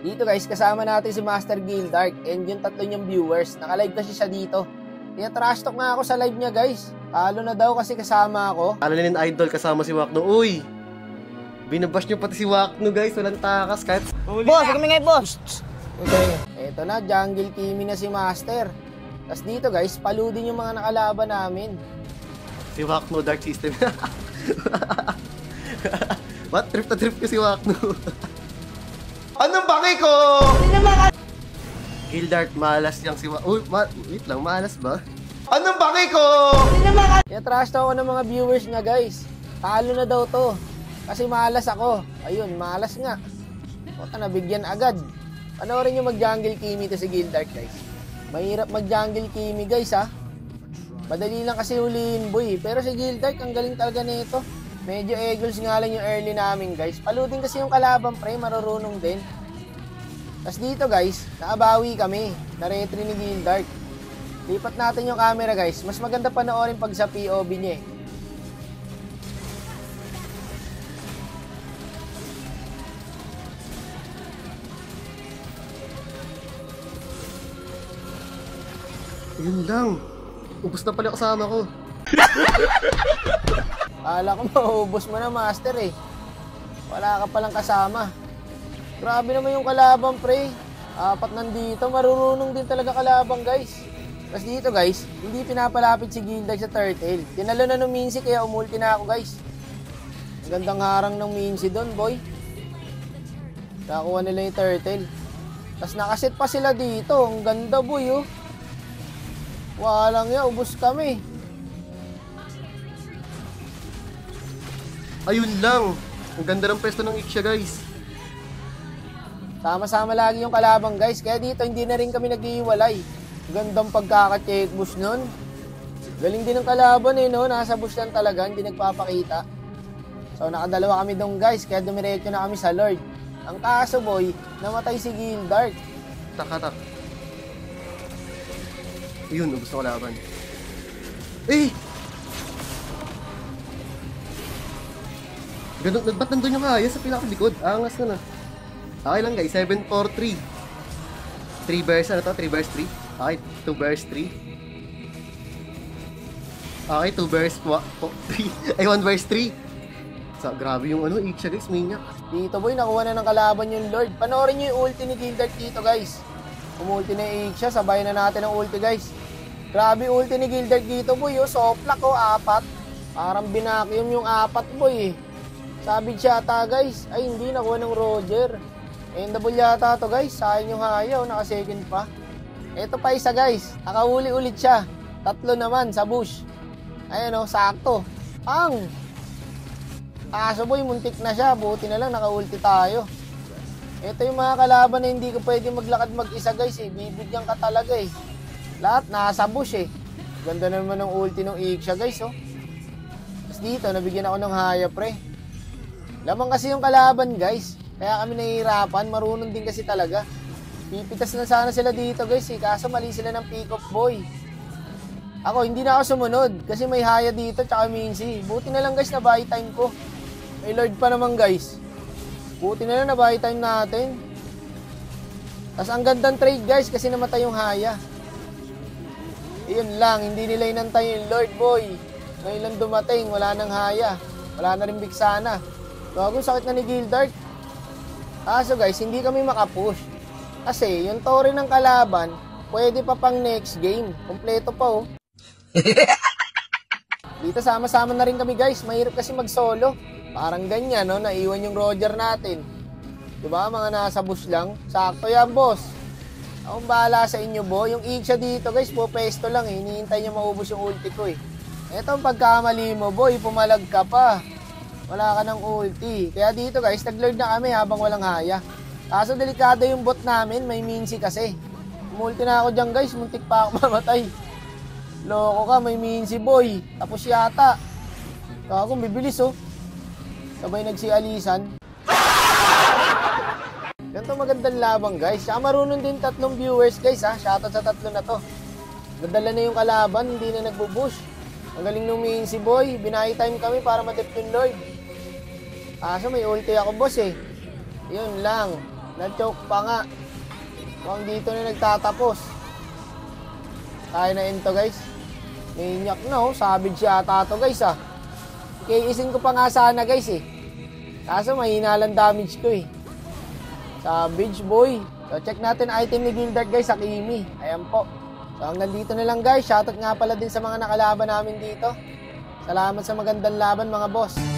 Dito guys, kasama natin si Master Gildark and yung tatlo niyang viewers. Naka-live kasi siya dito. Kaya trash talk nga ako sa live niya guys. Talo na daw kasi kasama ako. Talo na yung idol kasama si Wakno. Uy! Binabash niyo pati si Wakno guys. Walang takas kahit... Boss, kami ngayon boss! Okay. Eto na, jungle Kimi na si Master. Tapos dito guys, paludin yung mga nakalaban namin. Si Wakno Dark System. What? Trip na trip ko si Wakno. Anong baki ko? Gildark, malas yang si Wakno. Uy, wait lang, malas ba? Anong baki ko? Kaya trash talk ako ng mga viewers niya guys. Talo na daw to. Kasi malas ako. Ayun, malas nga. Puta, nabigyan agad. Panoorin nyo mag-jungle Kimi to si Gildark guys. Mahirap mag-jungle Kimi guys ha. Madali lang kasi huliin boy. Pero si Gildark, ang galing talaga nito. Medyo eagles nga lang yung early namin guys. Paludin kasi yung kalaban pre, marurunong din. Tapos dito guys, nakabawi kami. Na-retry ni Gildark. Lipat natin yung camera guys. Mas maganda panoorin pag sa POV niya eh. Yun lang. Ubus na pala kasama ko. Akala ko maubos mo na master eh. Wala ka palang kasama. Grabe naman yung kalaban pre. Apat nandito. Marurunong din talaga kalaban guys. Tapos dito guys, hindi pinapalapit si Gildark sa turtle. Tinalo na ng Mincy kaya umulti na ako guys. Ang gandang harang ng Mincy doon boy. Nakakuha nila yung turtle. Tapos nakaset pa sila dito. Ang ganda boy oh. Walang ya, ubos kami. Ayun lang. Ang ganda ng pwesto ng Ixia guys. Sama-sama lagi yung kalaban guys. Kaya dito hindi na rin kami nag-iwalay. Gandang pagkaka-check bush nun. Galing din ng kalaban eh no. Nasa bush lang talaga, hindi nagpapakita. So nakadalawa kami doon guys. Kaya dumiretso na kami sa Lord. Ang kaso boy, namatay si Gildark. Tak. Yun, ubos na kalaban. Eh! Ganun, ba't nandun yung kaya sa pinakalikod? Angas na na. Okay lang guys, 7-4-3. 3 verse, ano to? 3 verse 3? Okay, 2 verse 3. Okay, 2 verse 3. Ay, 1 verse 3. So, grabe yung ano, Ixia guys, minyak. Dito boy, nakuha na ng kalaban yung Lord. Panoorin nyo yung ulti ni Gildark dito guys. Umulti na yung Ixia, sabay na natin ang ulti guys. Grabe ulti ni Gildark dito boy, oh. Soplak oh, 4. Parang binakyum yung 4 boy eh. Sabi siya ata guys, ay hindi, nakuha ng Roger. Endable yata to guys, sayang yung hayaw, naka-second pa. Eto pa isa guys, nakahuli ulit siya. 3 naman sa bush. Ayan oh, sakto. Ang! Kaso boy, muntik na siya, buti na lang naka-ulti tayo. Ito yung mga kalaban na hindi ko pwede maglakad mag-isa guys eh, bibigyan ka talaga eh. Lahat nasa bush eh. Ganda naman ng ulti ng Ixia guys oh. Tapos dito, nabigyan ako ng haya pre. Lamang kasi yung kalaban guys. Kaya kami nahihirapan, marunong din kasi talaga. Pipitas na sana sila dito guys eh. Kaso mali sila ng pick-up boy. Ako, hindi na ako sumunod. Kasi may haya dito tsaka Mincy. Buti na lang guys na buy time ko. May Lord pa naman guys. Buti na lang na buy time natin. Tapos ang gandang trade guys kasi namatay yung haya. Iyon lang, hindi nila inantay yung Lord boy. Ngayon lang dumating, wala nang haya. Wala na rin biksana. Gagong sakit na ni Gildark. Kaso guys, hindi kami makapush. Kasi yung tore ng kalaban, pwede pa pang next game. Kompleto pa oh. Dito sama-sama na rin kami guys. Mahirap kasi mag-solo. Parang ganyan no, naiwan yung Roger natin. Diba, mga nasa bush lang. Sakto yan boss. Akong bahala sa inyo bo. Yung Ixia dito guys, pupesto lang eh. Hinihintay niya maubos yung ulti ko eh. Eto ang pagkamali mo boy, pumalag ka pa. Wala ka ng ulti. Kaya dito guys, nag-lord na kami habang walang haya. Kaso delikado yung bot namin, may Mincy kasi. Umulti na ako dyan guys, muntik pa ako mamatay. Loko ka, may Mincy boy. Tapos yata. Kako, bibilis oh. Sabay nagsialisan. Ganito magandang labang guys. Siya marunong din 3 viewers guys ha. Shoutout sa 3 na to. Nadala na yung kalaban, hindi na nagbubush. Ang galing nung Mincy boy. Binahay time kami para matip yung Lord. Kaso may ulti ako boss eh. Yun lang. Na-choke pa nga. Mukhang dito na nagtatapos. Kaya na into guys. Maniac na oh. Savage yata to guys ah. Kaya ko pa nga sana guys eh. Kaso mahina lang damage ko eh. Savage boy. So check natin item ni Gildark guys sa Kimi. Ayan po. So hanggang dito na lang guys. Shoutout nga pala din sa mga nakalaban namin dito. Salamat sa magandang laban mga boss.